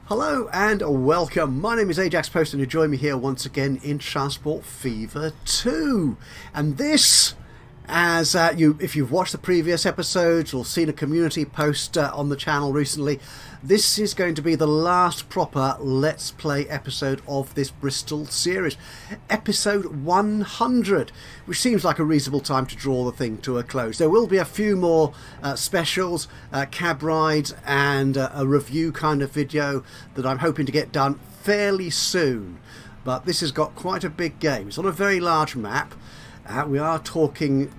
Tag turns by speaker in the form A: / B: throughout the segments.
A: Hello and welcome. My name is Ajaxpost and you join me here once again in Transport Fever 2. And this, as if you've watched the previous episodes or seen a community post on the channel recently, this is going to be the last proper Let's Play episode of this Bristol series. Episode 100, which seems like a reasonable time to draw the thing to a close. There will be a few more specials, cab rides and a review kind of video that I'm hoping to get done fairly soon. But this has got quite a big game. It's on a very large map. We are talking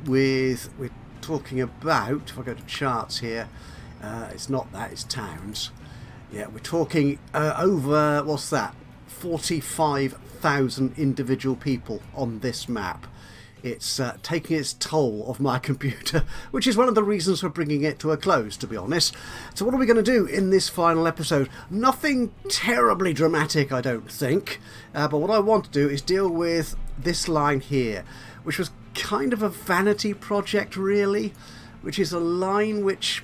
A: about, if I go to charts here, it's not that, it's towns. Yeah, we're talking over, what's that, 45,000 individual people on this map. It's taking its toll of my computer, which is one of the reasons for bringing it to a close, to be honest. So what are we going to do in this final episode? Nothing terribly dramatic, I don't think. But what I want to do is deal with this line here, which was kind of a vanity project, really, which is a line which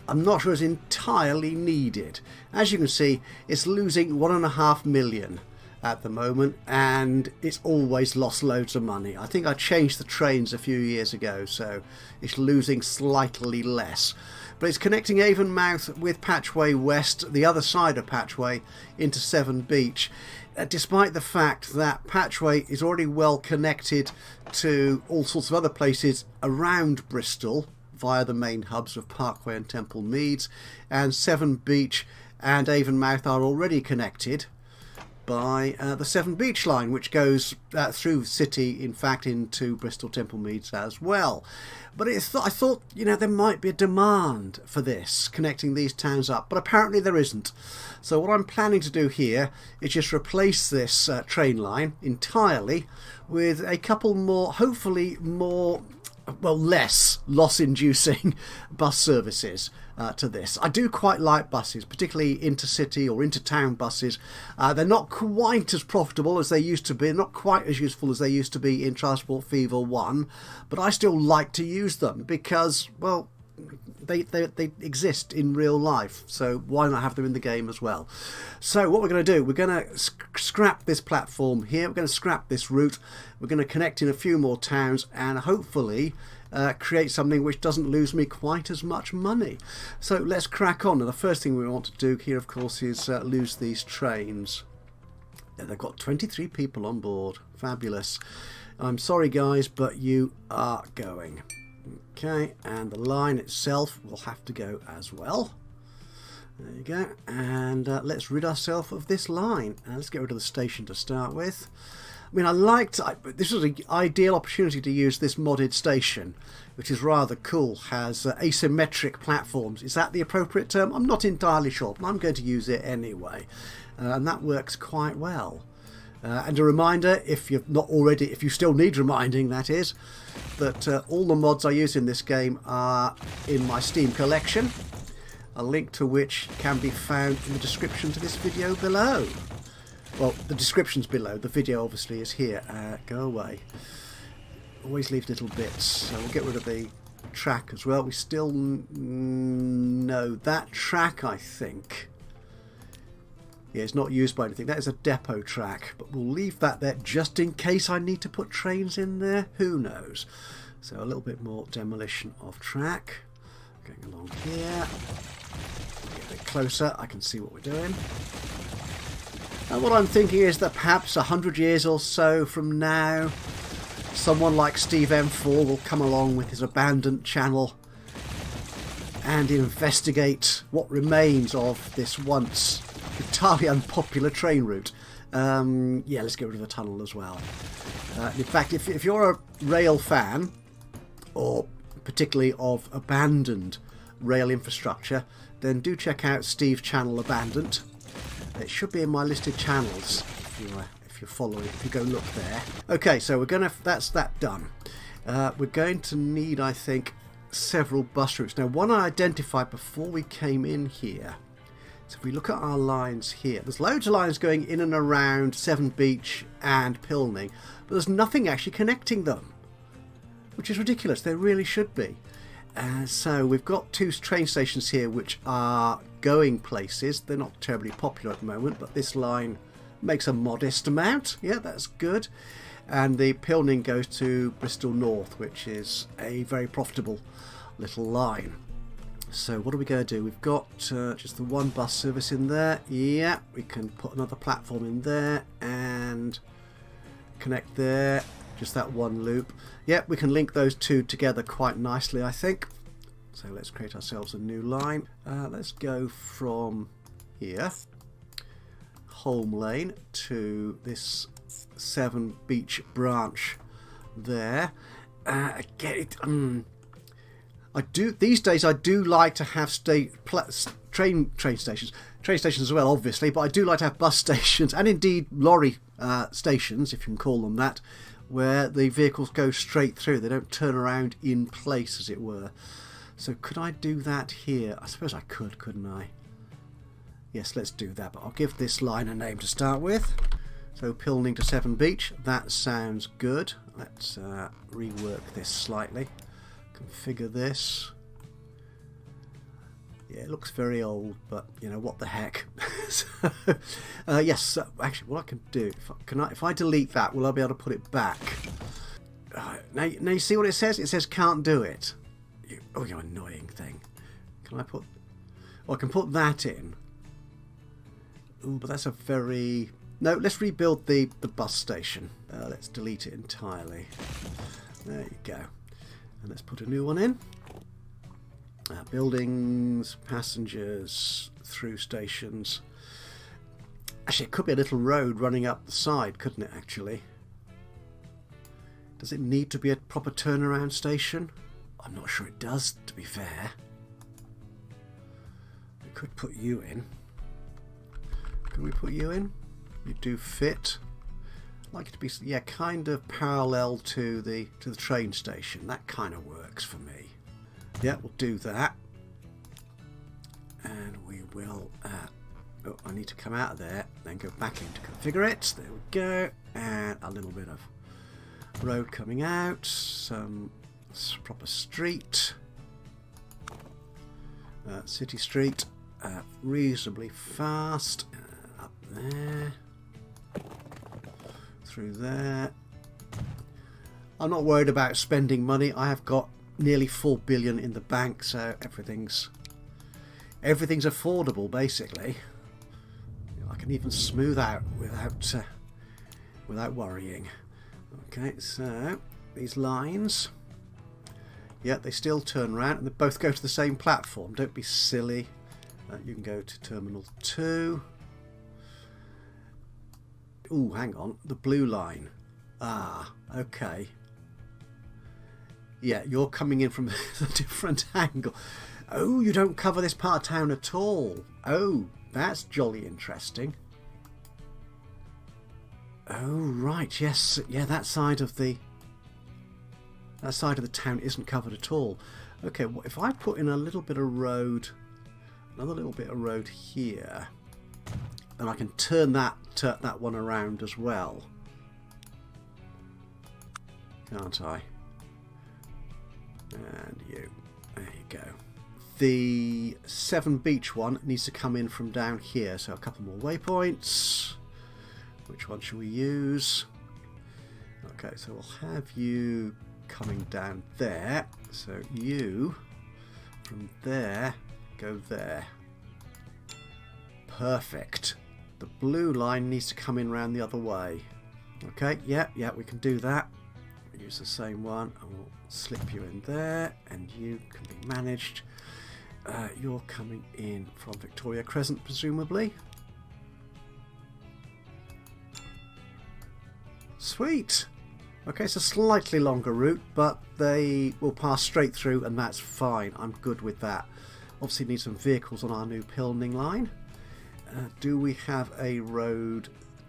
A: I'm not sure is entirely needed. As you can see, it's losing 1.5 million at the moment, and it's always lost loads of money. I think I changed the trains a few years ago, so it's losing slightly less. But it's connecting Avonmouth with Patchway West, the other side of Patchway, into Severn Beach. Despite the fact that Patchway is already well connected to all sorts of other places around Bristol via the main hubs of Parkway and Temple Meads, and Severn Beach and Avonmouth are already connected by the Severn Beach line, which goes through city, in fact, into Bristol Temple Meads as well. But I thought, you know, there might be a demand for this, connecting these towns up, but apparently there isn't. So what I'm planning to do here is just replace this train line entirely with a couple more, hopefully more, well, less loss-inducing bus services to this. I do quite like buses, particularly intercity or intertown buses. They're not quite as profitable as they used to be, not quite as useful as they used to be in Transport Fever 1, but I still like to use them because, well, they exist in real life, so why not have them in the game as well? So what we're going to do, we're going to scrap this platform here, we're going to scrap this route, we're going to connect in a few more towns and hopefully create something which doesn't lose me quite as much money. So let's crack on. And the first thing we want to do here, of course, is lose these trains. They've got 23 people on board. Fabulous. I'm sorry guys, but you are going. Okay, and the line itself will have to go as well. There you go. And let's rid ourselves of this line. And let's get rid of the station to start with. I mean, this was an ideal opportunity to use this modded station, which is rather cool. Has asymmetric platforms. Is that the appropriate term? I'm not entirely sure, but I'm going to use it anyway. And that works quite well. And a reminder, if you still need reminding, that is, that all the mods I use in this game are in my Steam collection, a link to which can be found in the description to this video below. Well, the description's below, the video obviously is here. Go away. Always leave little bits, so we'll get rid of the track as well. We still know that track, I think. Yeah, it's not used by anything. That is a depot track, but we'll leave that there just in case I need to put trains in there. Who knows? So a little bit more demolition of track. Going along here. Get a bit closer. I can see what we're doing. And what I'm thinking is that perhaps 100 years or so from now, someone like Steve M4 will come along with his abandoned channel and investigate what remains of this once entirely unpopular train route. Yeah, let's get rid of the tunnel as well. In fact, if you're a rail fan, or particularly of abandoned rail infrastructure, then do check out Steve's channel Abandoned. It should be in my listed channels if you follow it, if you go look there. Okay, so that's that done. We're going to need, I think, several bus routes. Now, one I identified before we came in here. So if we look at our lines here, there's loads of lines going in and around Severn Beach and Pilning, but there's nothing actually connecting them, which is ridiculous. There really should be. So we've got two train stations here which are going places. They're not terribly popular at the moment, but this line makes a modest amount. Yeah, that's good. And the Pilning goes to Bristol North, which is a very profitable little line. So what are we going to do? We've got just the one bus service in there. Yeah, we can put another platform in there and connect there. Just that one loop. Yep, we can link those two together quite nicely, I think. So let's create ourselves a new line. Let's go from here, Holm Lane, to this Severn Beach branch there. These days I do like to have train stations as well, obviously, but I do like to have bus stations and indeed lorry stations, if you can call them that, where the vehicles go straight through. They don't turn around in place, as it were. So could I do that here? I suppose I could, couldn't I? Yes, let's do that, but I'll give this line a name to start with. So Pilning to Severn Beach, that sounds good. Let's rework this slightly. Configure this. Yeah, it looks very old, but you know, what the heck. So, yes, so actually what I can do, if I delete that, will I be able to put it back? Now you see what it says? It says can't do it. Oh, you annoying thing. Can I put... Oh, I can put that in. Ooh, but that's a very... No, let's rebuild the bus station. Let's delete it entirely. There you go. And let's put a new one in. Buildings, passengers, through stations. Actually, it could be a little road running up the side, couldn't it, actually? Does it need to be a proper turnaround station? I'm not sure it does, to be fair. We could put you in. Can we put you in? You do fit. I'd like it to be, yeah, kind of parallel to the train station. That kind of works for me. Yeah, we'll do that. And we will... oh, I need to come out of there, then go back in to configure it. There we go. And a little bit of road coming out. Some proper street. City street. Reasonably fast. Up there. Through there. I'm not worried about spending money. I have got nearly 4 billion in the bank, so everything's affordable basically. I can even smooth out without worrying. Okay, so these lines, yeah, they still turn around and they both go to the same platform. Don't be silly. You can go to Terminal 2. Ooh, hang on, the blue line. Ah, okay. Yeah, you're coming in from a different angle. Oh, you don't cover this part of town at all. Oh, that's jolly interesting. Oh, right, yes. Yeah, that side of the town isn't covered at all. Okay, well, if I put in a little bit of road, another little bit of road here, then I can turn that one around as well. Can't I? And you. There you go. The Severn Beach one needs to come in from down here, so a couple more waypoints. Which one should we use? Okay, so we'll have you coming down there. So you, from there, go there. Perfect. The blue line needs to come in round the other way. Okay, yeah, we can do that. Use the same one, and we'll slip you in there, and you can be managed. You're coming in from Victoria Crescent, presumably. Sweet. Okay, it's a slightly longer route, but they will pass straight through, and that's fine. I'm good with that. Obviously need some vehicles on our new Pilning line. Do we have a road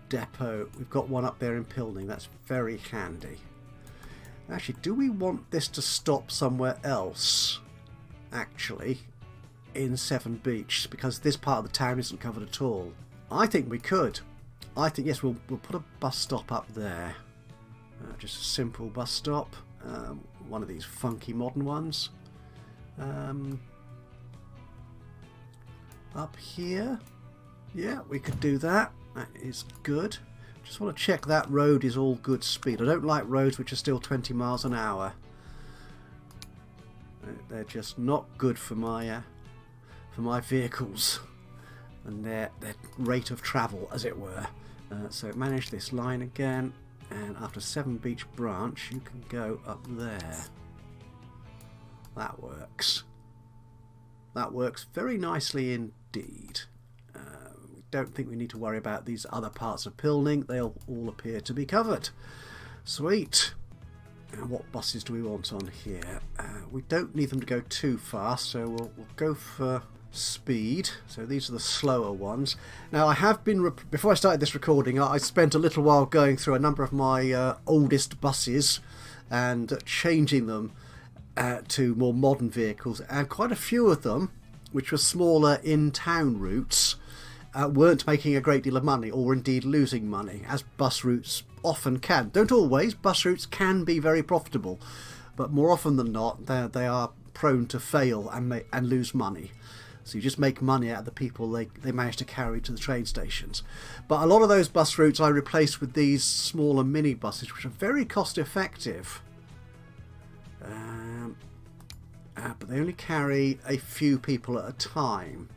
A: depot? We've got one up there in Pilning. That's very handy. Actually, do we want this to stop somewhere else, actually, in Severn Beach? Because this part of the town isn't covered at all. I think we could. I think, yes, we'll put a bus stop up there. Just a simple bus stop. One of these funky modern ones. Up here, yeah, we could do that. That is good. Just want to check that road is all good speed. I don't like roads which are still 20 miles an hour. They're just not good for my vehicles and their rate of travel, as it were. So manage this line again, and after 7 Beach Branch you can go up there. That works. That works very nicely indeed. Don't think we need to worry about these other parts of Pilning. They'll all appear to be covered. Sweet. And what buses do we want on here? We don't need them to go too fast, so we'll go for speed. So these are the slower ones. Now I have been, before I started this recording, I spent a little while going through a number of my oldest buses and changing them to more modern vehicles, and quite a few of them, which were smaller in-town routes, weren't making a great deal of money, or indeed losing money, as bus routes often can. Don't always. Bus routes can be very profitable, but more often than not they are prone to fail and lose money. So you just make money out of the people they manage to carry to the train stations. But a lot of those bus routes I replaced with these smaller mini buses, which are very cost effective. But they only carry a few people at a time.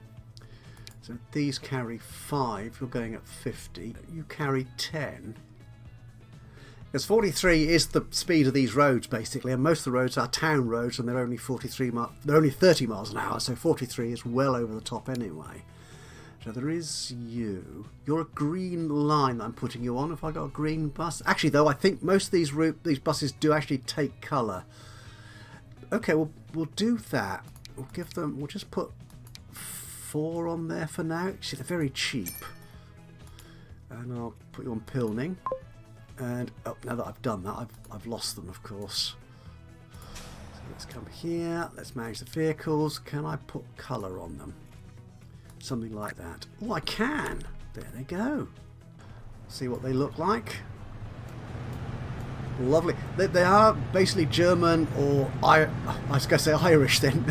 A: So these carry 5, you're going at 50, you carry 10. Because 43 is the speed of these roads basically, and most of the roads are town roads and they're only 30 miles an hour, so 43 is well over the top anyway. So there is you. You're a green line that I'm putting you on. Have I got a green bus? Actually though, I think most of these buses do actually take colour. Okay, we'll do that. We'll just put 4 on there for now. See, they're very cheap. And I'll put you on Pilning. And now that I've done that, I've lost them, of course. So let's come here. Let's manage the vehicles. Can I put colour on them? Something like that. Oh, I can. There they go. See what they look like. Lovely. They are basically German, or I was going to say Irish then.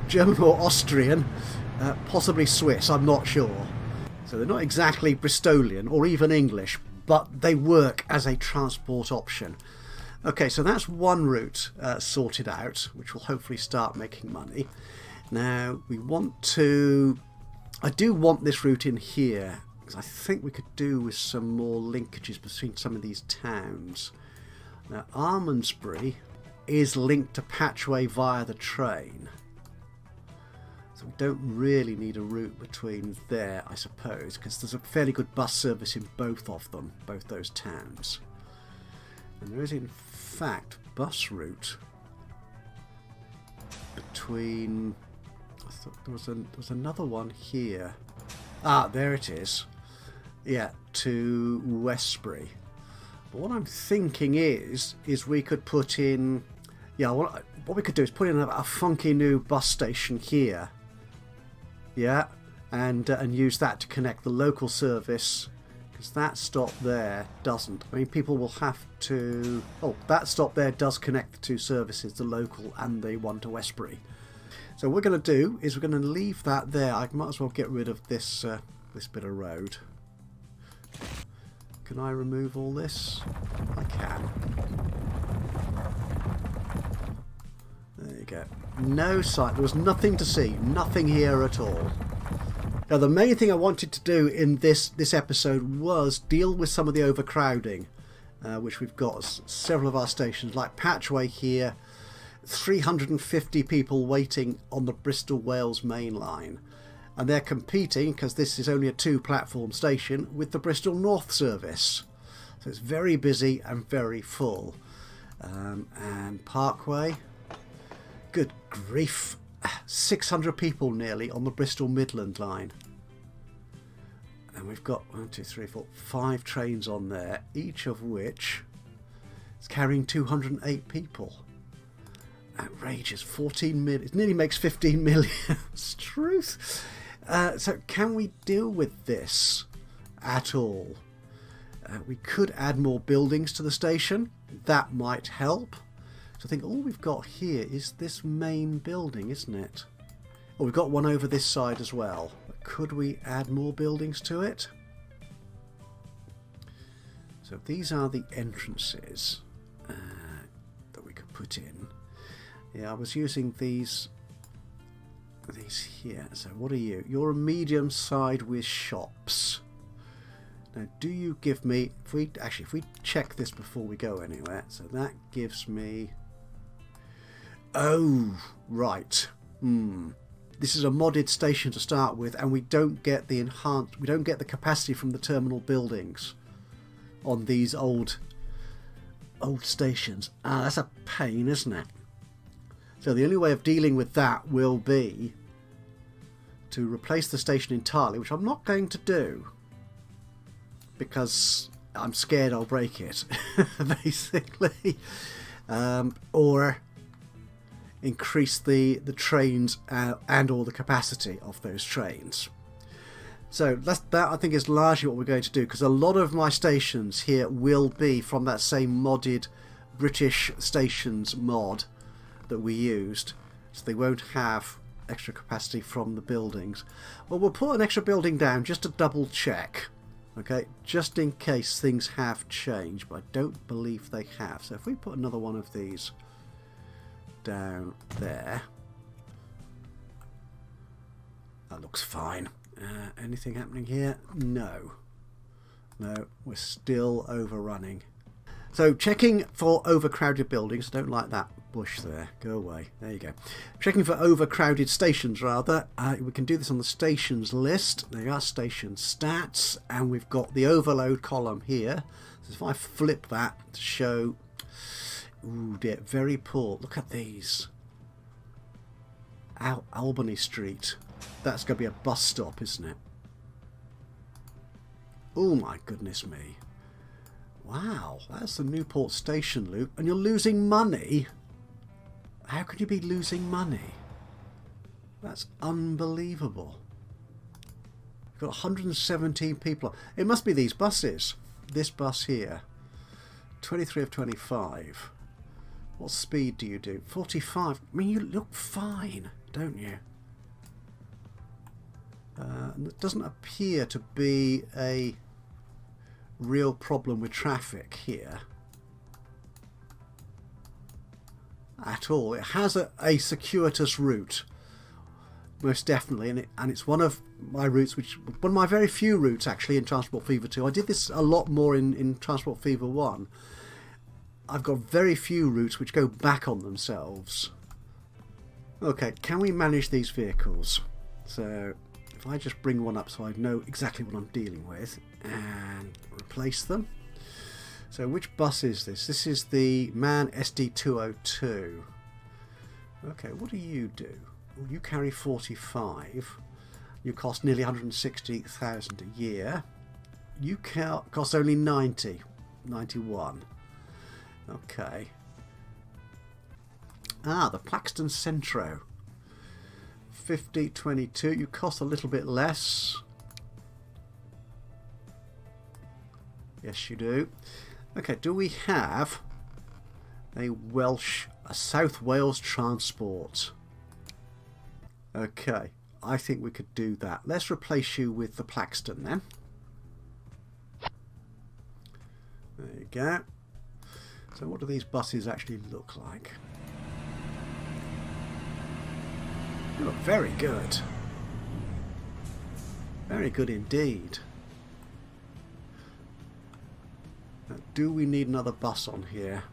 A: German or Austrian, possibly Swiss, I'm not sure. So they're not exactly Bristolian or even English, but they work as a transport option. Okay, so that's one route sorted out, which will hopefully start making money. Now we want to... I do want this route in here, because I think we could do with some more linkages between some of these towns. Now, Almondsbury is linked to Patchway via the train. So we don't really need a route between there, I suppose, because there's a fairly good bus service in both of them, both those towns. And there is, in fact, bus route between... I thought there was another one here. Ah, there it is. Yeah, to Westbury. But what I'm thinking is we could put in... Yeah, what we could do is put in a funky new bus station here. Yeah, and use that to connect the local service, because that stop there doesn't. I mean, people will have to... Oh, that stop there does connect the two services, the local and the one to Westbury. So what we're going to do is we're going to leave that there. I might as well get rid of this this bit of road. Can I remove all this? I can. There you go. No sight. There was nothing to see. Nothing here at all. Now, the main thing I wanted to do in this episode was deal with some of the overcrowding, which we've got several of our stations, like Patchway here, 350 people waiting on the Bristol-Wales main line. And they're competing, because this is only a 2-platform station, with the Bristol North service. So it's very busy and very full. And Parkway, good grief, 600 people nearly on the Bristol Midland line. And we've got 5 trains on there, each of which is carrying 208 people. Outrageous. 14 million. It nearly makes 15 million. It's truth. So can we deal with this at all? We could add more buildings to the station. That might help. So I think all we've got here is this main building, isn't it? Oh, we've got one over this side as well. But could we add more buildings to it? So these are the entrances that we could put in. Yeah, I was using these here. So what are you? You're a medium side with shops. Now, do you give me... If we check this before we go anywhere, so that gives me... Oh, right. This is a modded station to start with, and we don't get the enhanced... We don't get the capacity from the terminal buildings on these old stations. Ah, that's a pain, isn't it? So the only way of dealing with that will be to replace the station entirely, which I'm not going to do, because I'm scared I'll break it, basically. Or increase the trains and or the capacity of those trains. So that I think is largely what we're going to do, because a lot of my stations here will be from that same modded British stations mod that we used, so they won't have extra capacity from the buildings. Well, we'll put an extra building down just to double check. Okay, just in case things have changed, but I don't believe they have. So if we put another one of these down there, that looks fine. Anything happening here? No. No, we're still overrunning. So checking for overcrowded buildings. I don't like that bush there. Go away. There you go. Checking for overcrowded stations, rather. We can do this on the stations list. There are station stats, and we've got the overload column here. So if I flip that to show... Ooh dear, very poor. Look at these. Albany Street. That's going to be a bus stop, isn't it? Oh my goodness me. Wow, that's the Newport station loop, and you're losing money? How could you be losing money? That's unbelievable. You've got 117 people. It must be these buses. This bus here. 23 of 25. What speed do you do? 45. I mean, you look fine, don't you? And it doesn't appear to be a real problem with traffic here at all. It has a circuitous route, most definitely, and it's one of my routes, one of my very few routes actually in Transport Fever 2. I did this a lot more in Transport Fever 1. I've got very few routes which go back on themselves. Okay, can we manage these vehicles? So if I just bring one up so I know exactly what I'm dealing with and replace them. So which bus is this? This is the MAN SD202. Okay, what do you do? Well, you carry 45. You cost nearly 160,000 a year. You cost only 91. Okay. Ah, the Plaxton Centro. 5022. You cost a little bit less. Yes, you do. Okay, do we have a South Wales transport? Okay, I think we could do that. Let's replace you with the Plaxton then. There you go. So what do these buses actually look like? They look very good. Very good indeed. Now, do we need another bus on here?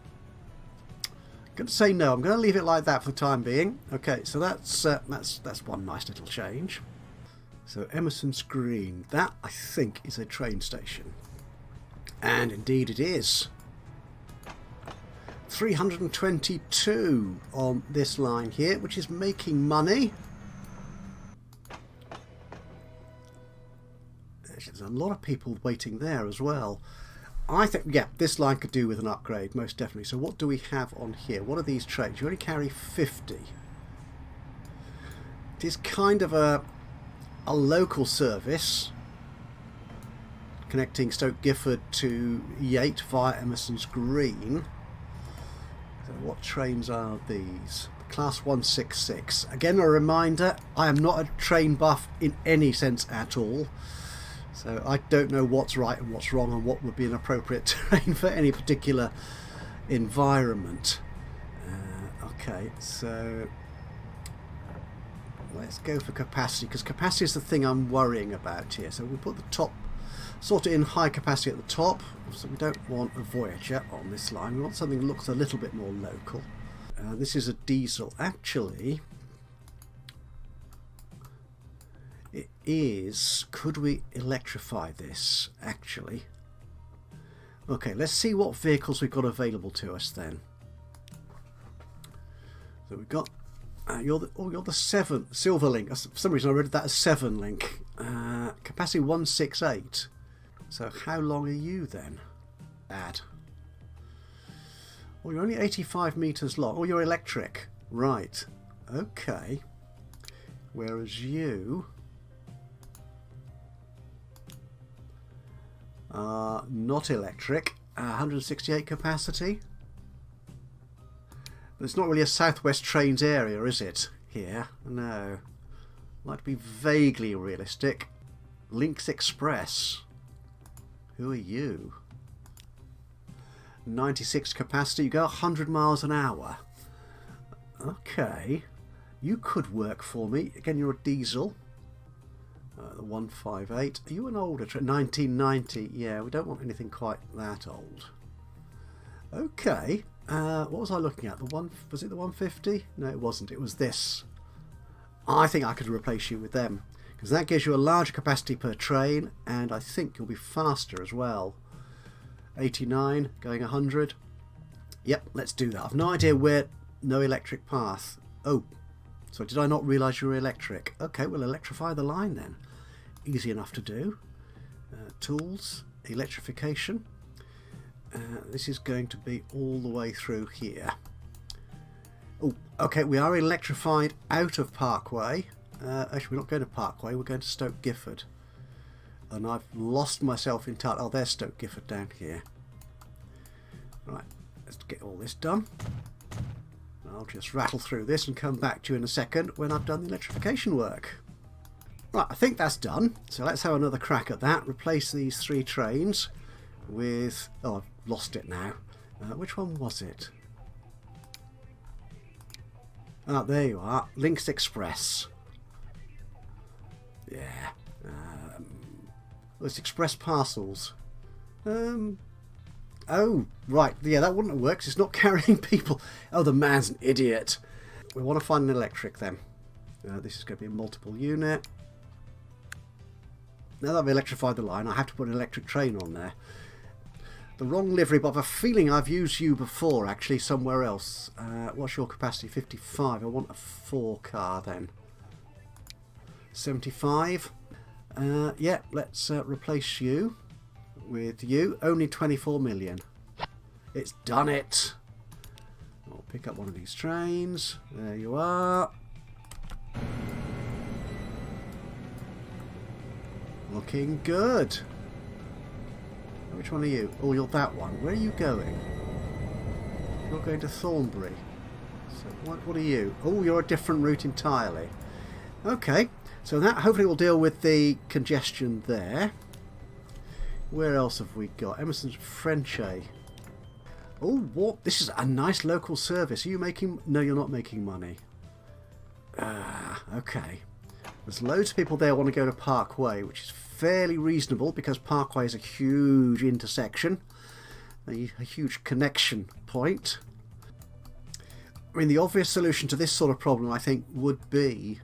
A: I'm going to say no. I'm going to leave it like that for the time being. Okay, so that's one nice little change. So Emerson's Green. That, I think, is a train station. And indeed it is. 322 on this line here, which is making money. There's a lot of people waiting there as well. I think, yeah, this line could do with an upgrade, most definitely. So what do we have on here? What are these trains? You only carry 50. It is kind of a local service connecting Stoke Gifford to Yate via Emerson's Green. So what trains are these? Class 166. Again, a reminder, I am not a train buff in any sense at all. So I don't know what's right and what's wrong and what would be an appropriate train for any particular environment. Okay, so let's go for capacity, because capacity is the thing I'm worrying about here. So we'll put the top, sort it in high capacity at the top. So we don't want a Voyager on this line. We want something that looks a little bit more local. This is a diesel. Actually, it is. Could we electrify this? Actually, okay. Let's see what vehicles we've got available to us then. So we've got. You're the 7 silver link. For some reason I read that as 7 link. Capacity 168. So how long are you then? Add. Oh, you're only 85 meters long. Oh, you're electric. Right. Okay. Whereas you are not electric. 168 capacity. But it's not really a Southwest Trains area, is it? Here? No. Might be vaguely realistic. Lynx Express. Who are you? 96 capacity. You go 100 miles an hour. Okay. You could work for me. Again, you're a diesel. The 158. Are you an older train? 1990. Yeah, we don't want anything quite that old. Okay. What was I looking at? Was it the 150? No, it wasn't. It was this. I think I could replace you with them, because that gives you a larger capacity per train, and I think you'll be faster as well. 89 going 100. Yep, let's do that. I've no idea where. No electric path. Oh, so did I not realise you were electric? Okay, we'll electrify the line then. Easy enough to do. Tools, electrification. This is going to be all the way through here. Oh, okay, we are electrified out of Parkway. Actually, we're not going to Parkway, we're going to Stoke Gifford. And I've lost myself entirely. Oh, there's Stoke Gifford down here. Right, let's get all this done. I'll just rattle through this and come back to you in a second when I've done the electrification work. Right, I think that's done. So let's have another crack at that. Replace these 3 trains with... Oh, I've lost it now. Which one was it? Ah, there you are. Lynx Express. Yeah. Well, it's express parcels. Oh, right. Yeah, that wouldn't have worked. It's not carrying people. Oh, the man's an idiot. We want to find an electric then. This is going to be a multiple unit. Now that I've electrified the line, I have to put an electric train on there. The wrong livery, but I have a feeling I've used you before, actually, somewhere else. What's your capacity? 55. I want a 4 car then. 75. Yeah, let's replace you with you. Only 24 million. It's done it. I'll pick up one of these trains. There you are. Looking good. Which one are you? Oh, you're that one. Where are you going? You're going to Thornbury. So what are you? Oh, you're a different route entirely. Okay, so that hopefully will deal with the congestion there. Where else have we got? Emerson's Frenchay. Oh, what? This is a nice local service. Are you making... No, you're not making money. Okay. There's loads of people there who want to go to Parkway, which is fairly reasonable because Parkway is a huge intersection, a huge connection point. I mean, the obvious solution to this sort of problem, I think, would be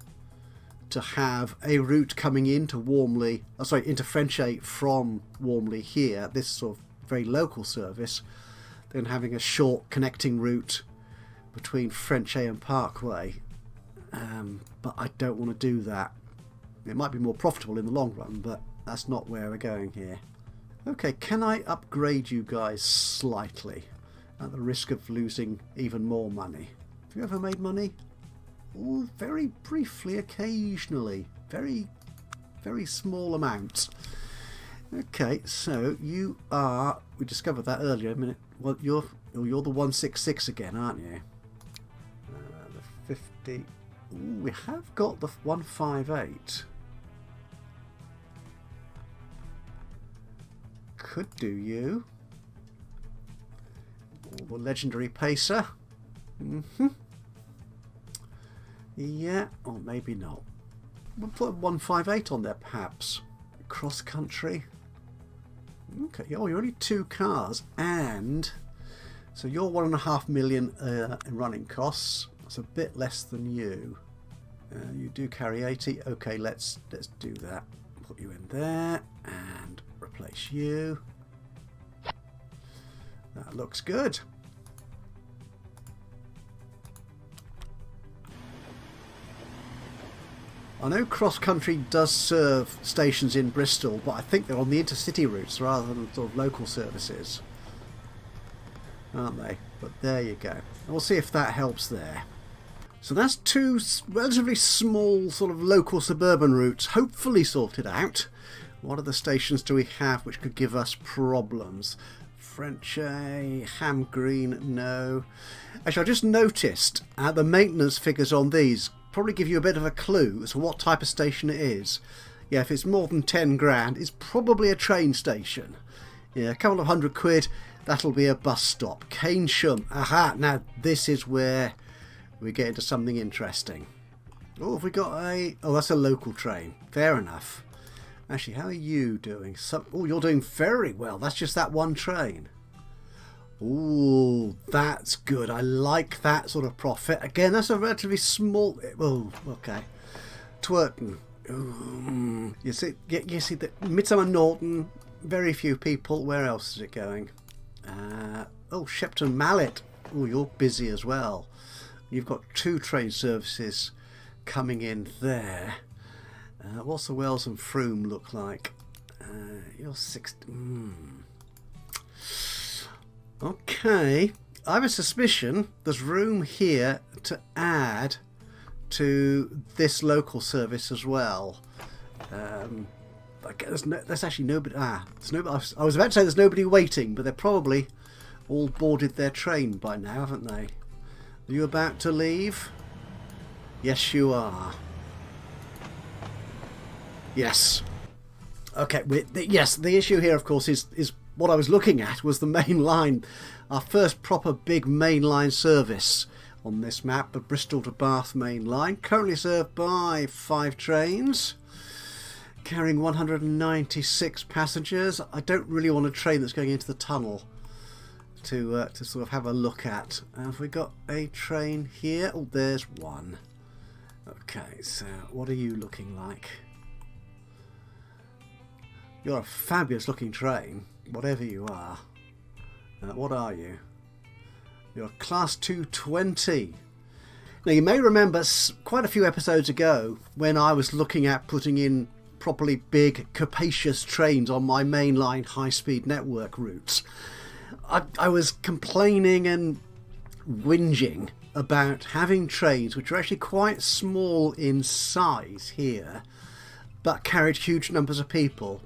A: to have a route coming into Warmley, into Frenchay from Warmley here, this sort of very local service, then having a short connecting route between Frenchay and Parkway. But I don't want to do that. It might be more profitable in the long run, but that's not where we're going here. Okay, can I upgrade you guys slightly at the risk of losing even more money? Have you ever made money? Oh, very briefly, occasionally. Very, very small amounts. Okay, so you are... We discovered that earlier a minute. Well, you're Oh, you're the 166 again, aren't you? The 50. Ooh, we have got the 158. Could do you. Oh, the legendary pacer. Yeah, or maybe not. We'll put 158 on there, perhaps. Cross country. Okay. Oh, you're only 2 cars, and so you're 1.5 million in running costs. That's a bit less than you. You do carry 80. Okay, let's do that. Put you in there and replace you. That looks good. I know cross country does serve stations in Bristol, but I think they're on the intercity routes rather than sort of local services, aren't they? But there you go. We'll see if that helps there. So that's 2 relatively small sort of local suburban routes hopefully sorted out. What other stations do we have which could give us problems? Frenchay, Ham Green, no. Actually, I just noticed the maintenance figures on these probably give you a bit of a clue as to what type of station it is. Yeah, if it's more than 10 grand, it's probably a train station. Yeah, a couple of £100, that'll be a bus stop. Keynsham, aha, now this is where we get into something interesting. Oh, have we got a... Oh, that's a local train. Fair enough. Actually, how are you doing? Oh, you're doing very well. That's just that one train. Ooh, that's good. I like that sort of profit. Again, that's a relatively small... Oh, okay. Twerton. Ooh. You see the Midsummer Norton, very few people. Where else is it going? Oh, Shepton Mallet. Oh, you're busy as well. You've got 2 train services coming in there. What's the Wells and Frome look like? You're 60... Okay, I have a suspicion there's room here to add to this local service as well. There's actually nobody. There's nobody. I was about to say there's nobody waiting, but they're probably all boarded their train by now, haven't they? Are you about to leave? Yes, you are. Yes. Okay. Yes. The issue here, of course, is what I was looking at was the main line, our first proper big main line service on this map, the Bristol to Bath main line, currently served by 5 trains, carrying 196 passengers. I don't really want a train that's going into the tunnel to sort of have a look at. Have we got a train here? Oh, there's one. Okay, so what are you looking like? You're a fabulous looking train. Whatever you are. What are you? You're a Class 220. Now you may remember quite a few episodes ago when I was looking at putting in properly big, capacious trains on my mainline high-speed network routes. I was complaining and whinging about having trains which are actually quite small in size here, but carried huge numbers of people.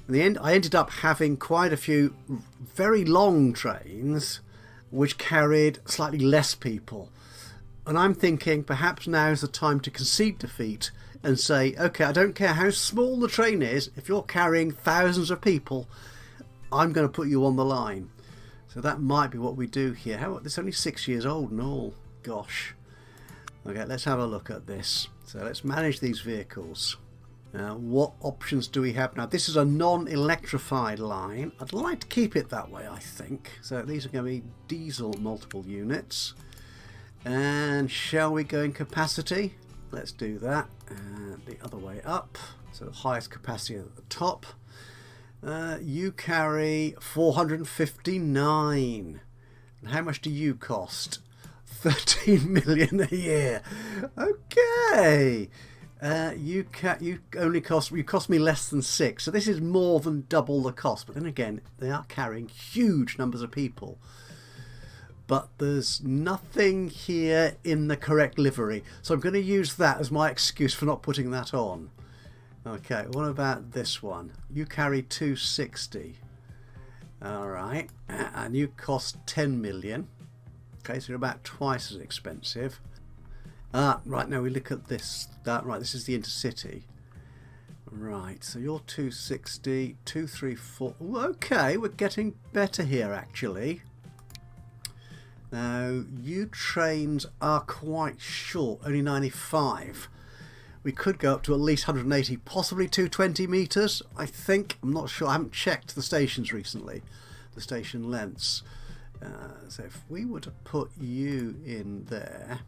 A: In the end, I ended up having quite a few very long trains which carried slightly less people. And I'm thinking perhaps now is the time to concede defeat and say, okay, I don't care how small the train is, if you're carrying thousands of people, I'm going to put you on the line. So that might be what we do here. It's only 6 years old and all. Gosh. Okay, let's have a look at this. So let's manage these vehicles. What options do we have now? This is a non-electrified line. I'd like to keep it that way, I think. So these are going to be diesel multiple units. And shall we go in capacity? Let's do that. The other way up. So the highest capacity at the top. You carry 459. And how much do you cost? 13 million a year. Okay. You cost me less than 6, so this is more than double the cost. But then again, they are carrying huge numbers of people. But there's nothing here in the correct livery, so I'm going to use that as my excuse for not putting that on. Okay, what about this one? You carry 260. Alright, and you cost 10 million. Okay, so you're about twice as expensive. Right, now we look at this. Right, this is the intercity. Right, so you're 260, 234. Ooh, okay, we're getting better here actually. Now, you trains are quite short, only 95. We could go up to at least 180, possibly 220 metres, I think. I'm not sure, I haven't checked the stations recently, the station lengths. So if we were to put you in there,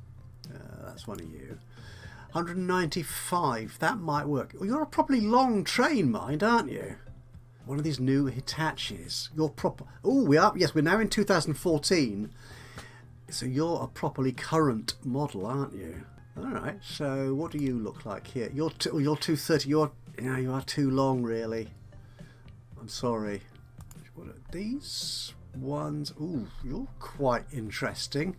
A: that's one of you. 195, that might work. Well, you're a properly long train, mind, aren't you? One of these new Hitachis. You're proper. Oh, we are. Yes, we're now in 2014. So you're a properly current model, aren't you? All right. So what do you look like here? You're 230. You are too long, really. I'm sorry. What are these ones? Ooh, you're quite interesting.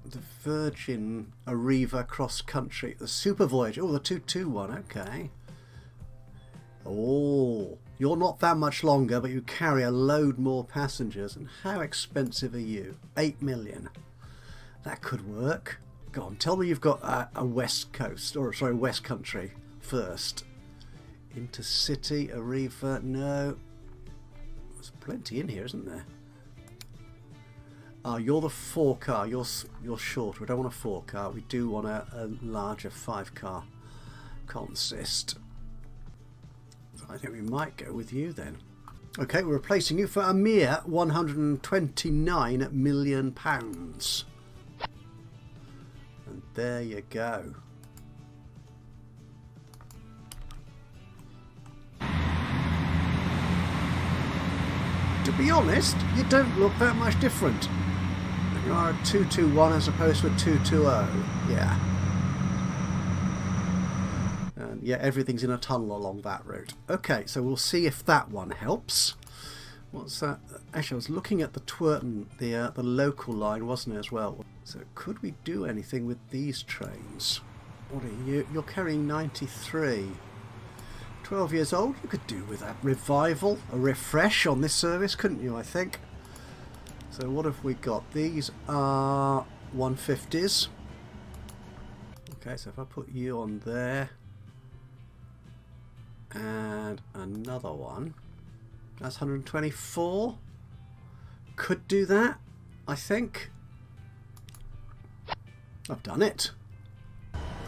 A: The Virgin Arriva Cross Country, the Super Voyager. Oh, the 221. Okay. Oh, you're not that much longer, but you carry a load more passengers. And how expensive are you? 8 million. That could work. Go on, tell me you've got a West Coast, or sorry, West Country first. Intercity, Arriva, no. There's plenty in here, isn't there? You're the 4-car. You're short. We don't want a 4-car. We do want a larger 5-car consist. So I think we might go with you then. Okay, we're replacing you for a mere £129 million. And there you go. To be honest, you don't look that much different. You are a 221 as opposed to a 220. Yeah. And yeah, everything's in a tunnel along that route. Okay, so we'll see if that one helps. What's that? Actually, I was looking at the Twerton, the local line, wasn't it, as well? So could we do anything with these trains? What are you? You're carrying 93. 12 years old, you could do with a revival, a refresh on this service, couldn't you, I think? So what have we got? These are 150s. Okay, so if I put you on there, and another one, that's 124. Could do that, I think. I've done it.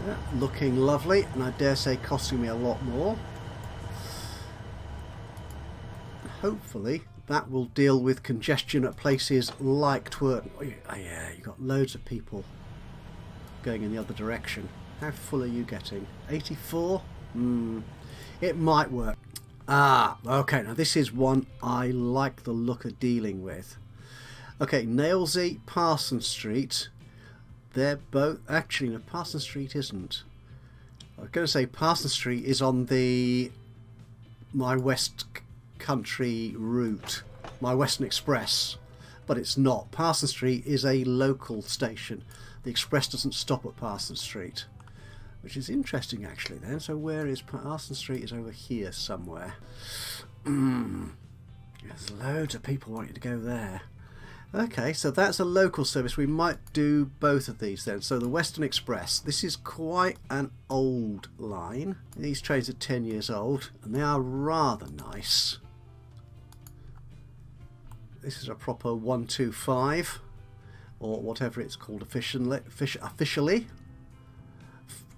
A: Yeah, looking lovely, and I dare say costing me a lot more. Hopefully that will deal with congestion at places like Twerton. Oh yeah, you've got loads of people going in the other direction. How full are you getting? 84? It might work. Okay, now this is one I like the look of dealing with. Okay, Nailsea, Parson Street. They're both... Actually, no, Parson Street isn't. I was going to say Parson Street is on my West Country route, my Western Express, but it's not. Parson Street is a local station. The Express doesn't stop at Parson Street, which is interesting actually then. So where is Parson Street? Is over here somewhere. There's loads of people wanting to go there. Okay, so that's a local service. We might do both of these then. So the Western Express, this is quite an old line. These trains are 10 years old and they are rather nice. This is a proper 125 or whatever it's called officially.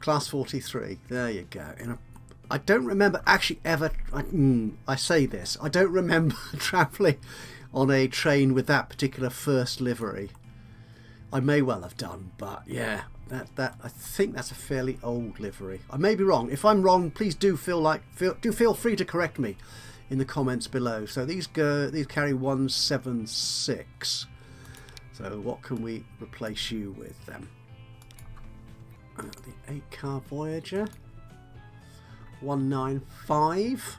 A: Class 43. There you go. I don't remember actually ever... I say this. I don't remember travelling on a train with that particular first livery. I may well have done, but yeah, that I think that's a fairly old livery. I may be wrong. If I'm wrong, please do feel free to correct me in the comments below. So these carry 176. So what can we replace you with then? The 8-car Voyager, 195.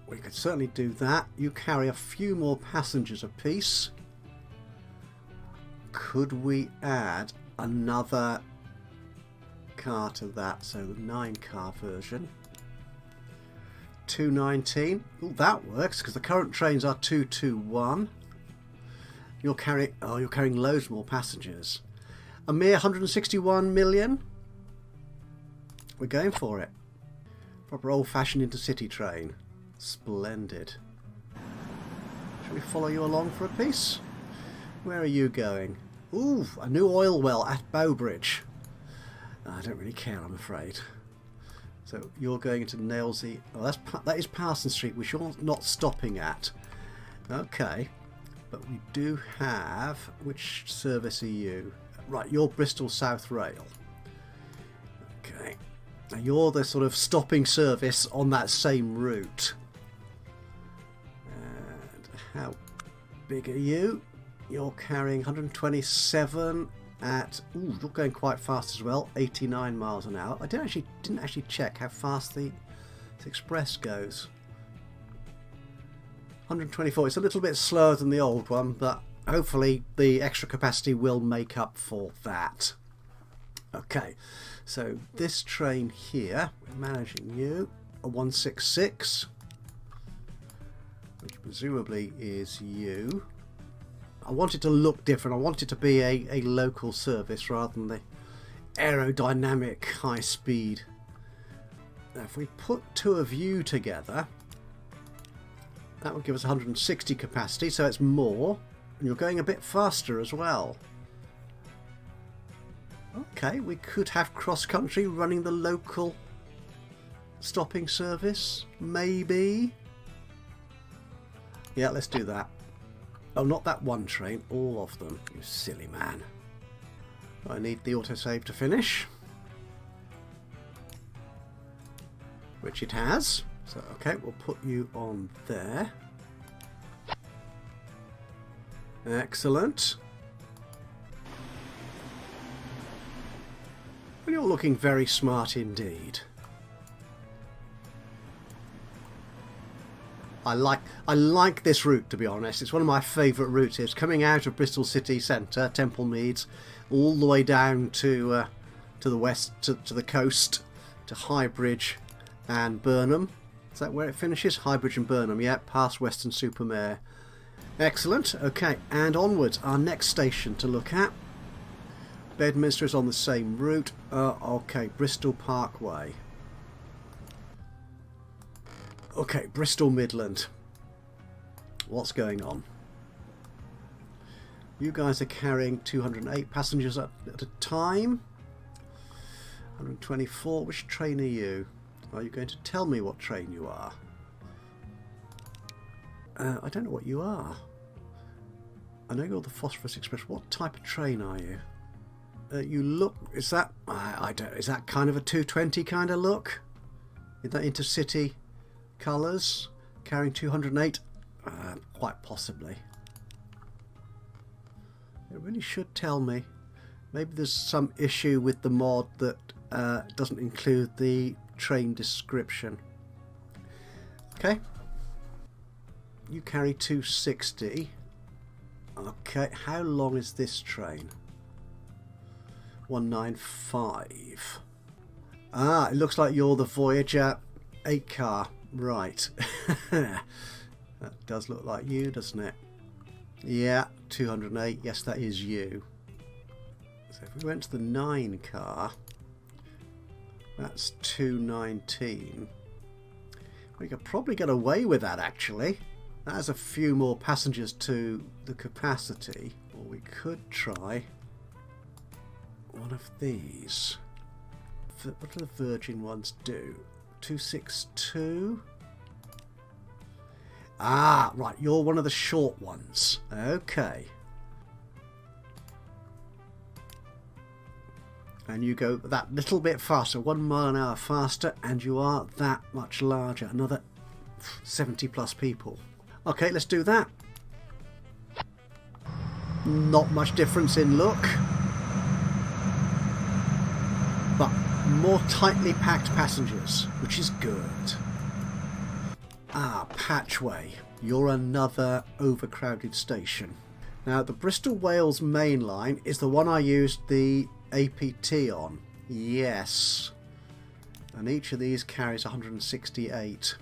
A: We could certainly do that. You carry a few more passengers apiece. Could we add another car to that? So the 9-car version. 219. Ooh, that works because the current trains are 221. You're carrying loads more passengers. A mere 161 million. We're going for it. Proper old-fashioned intercity train. Splendid. Shall we follow you along for a piece? Where are you going? Ooh, a new oil well at Bowbridge. I don't really care, I'm afraid. So you're going into Nailsea. Oh, that is Parsons Street, which you're not stopping at. Okay, but we do have. Which service are you? Right, you're Bristol South Rail. Okay, now you're the sort of stopping service on that same route. And how big are you? You're carrying 127 at. Ooh, you're going quite fast as well. 89 miles an hour. I didn't actually check how fast this express goes. 124. It's a little bit slower than the old one, but hopefully the extra capacity will make up for that. Okay, so this train here, we're managing you, a 166, which presumably is you. I want it to look different. I want it to be a local service rather than the aerodynamic high speed. Now if we put two of you together, that would give us 160 capacity, so it's more. And you're going a bit faster as well. Okay, we could have cross-country running the local stopping service, maybe. Yeah, let's do that. Oh, not that one train, all of them. You silly man. I need the autosave to finish. Which it has. So, okay, we'll put you on there. Excellent. Well, you're looking very smart indeed. I like this route, to be honest. It's one of my favourite routes. It's coming out of Bristol city centre, Temple Meads, all the way down to the west, to the coast, to Highbridge and Burnham. Is that where it finishes? Highbridge and Burnham, yeah, past Weston-super-Mare. Excellent. Okay, and onwards. Our next station to look at. Bedminster is on the same route. Okay, Bristol Parkway. Okay, Bristol Midland. What's going on? You guys are carrying 208 passengers at a time. 124. Which train are you? Are you going to tell me what train you are? I don't know what you are. I know you're the Phosphorus Express. What type of train are you? You look. Is that? I don't. Is that kind of a 220 kind of look? Is that intercity colours? Carrying 208? Quite possibly. It really should tell me. Maybe there's some issue with the mod that doesn't include the train description. Okay. You carry 260. Okay, how long is this train? 195. Ah, it looks like you're the Voyager 8 car. Right. That does look like you, doesn't it? Yeah, 208. Yes, that is you. So if we went to the 9 car, that's 219. We could probably get away with that, actually. That has a few more passengers to the capacity. Or we could try one of these. What do the Virgin ones do? 262. Ah, right, you're one of the short ones. Okay. And you go that little bit faster, 1 mile an hour faster, and you are that much larger. Another 70 plus people. Okay, let's do that. Not much difference in look, but more tightly packed passengers, which is good. Ah, Patchway. You're another overcrowded station. Now, the Bristol Wales main line is the one I used the APT on. Yes. And each of these carries 168.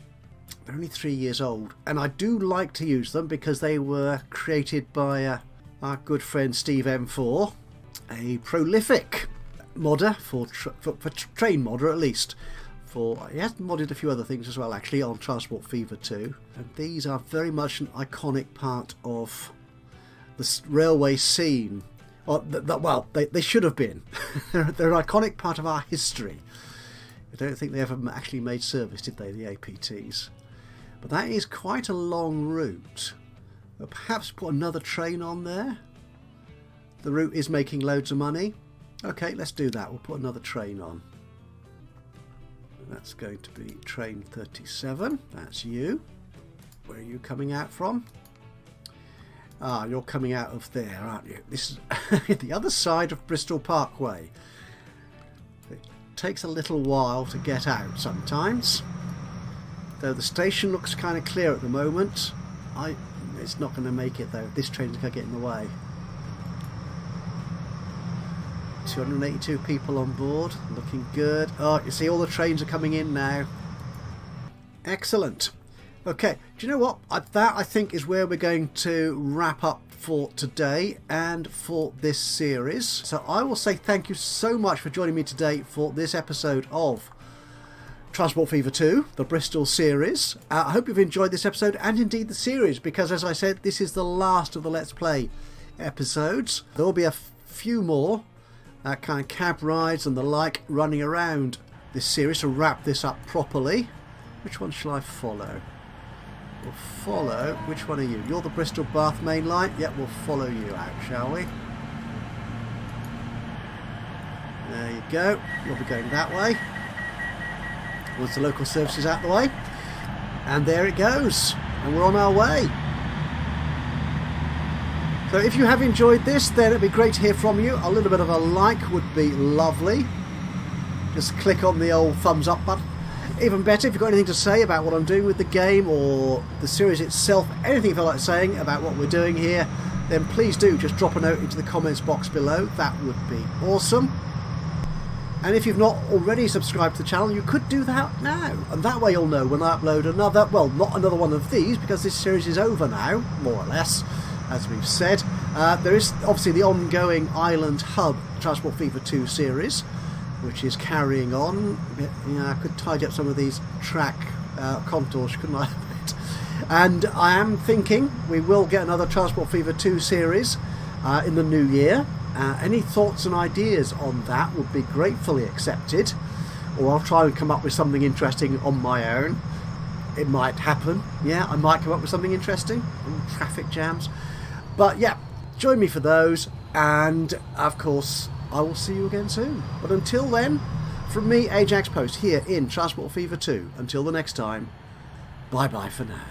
A: They're only 3 years old, and I do like to use them because they were created by our good friend Steve M4, a prolific modder for train modder at least. He has modded a few other things as well actually on Transport Fever 2, and these are very much an iconic part of the railway scene. Well, they should have been. They're an iconic part of our history. I don't think they ever actually made service, did they, the APTs? But that is quite a long route. We'll perhaps put another train on there. The route is making loads of money. Okay, let's do that. We'll put another train on. That's going to be train 37. That's you. Where are you coming out from? Ah, you're coming out of there, aren't you? This is the other side of Bristol Parkway. It takes a little while to get out sometimes. Though the station looks kind of clear at the moment. It's not going to make it though. This train's going to get in the way. 282 people on board. Looking good. Oh, you see all the trains are coming in now. Excellent. Okay, do you know what? That I think is where we're going to wrap up for today and for this series. So I will say thank you so much for joining me today for this episode of Transport Fever 2, the Bristol series. I hope you've enjoyed this episode and indeed the series, because as I said, this is the last of the Let's Play episodes. There will be a few more kind of cab rides and the like running around this series to wrap this up properly. Which one shall I follow? We'll follow. Which one are you? You're the Bristol Bath main line. Yep, we'll follow you out, shall we? There you go. We'll be going that way. Once the local services out the way. And there it goes. And we're on our way. So if you have enjoyed this, then it'd be great to hear from you. A little bit of a like would be lovely. Just click on the old thumbs up button. Even better, if you've got anything to say about what I'm doing with the game or the series itself, anything you feel like saying about what we're doing here, then please do just drop a note into the comments box below. That would be awesome. And if you've not already subscribed to the channel, you could do that now. And that way you'll know when I upload another, well, not another one of these, because this series is over now, more or less, as we've said. There is obviously the ongoing Island Hub Transport Fever 2 series, which is carrying on. I could tidy up some of these track contours, couldn't I? And I am thinking we will get another Transport Fever 2 series in the new year. Any thoughts and ideas on that would be gratefully accepted, or I'll try and come up with something interesting on my own. It might happen. Yeah, I might come up with something interesting. Traffic jams. But yeah, join me for those, and of course I will see you again soon. But until then, from me, Ajaxpost, here in Transport Fever 2, until the next time, bye bye for now.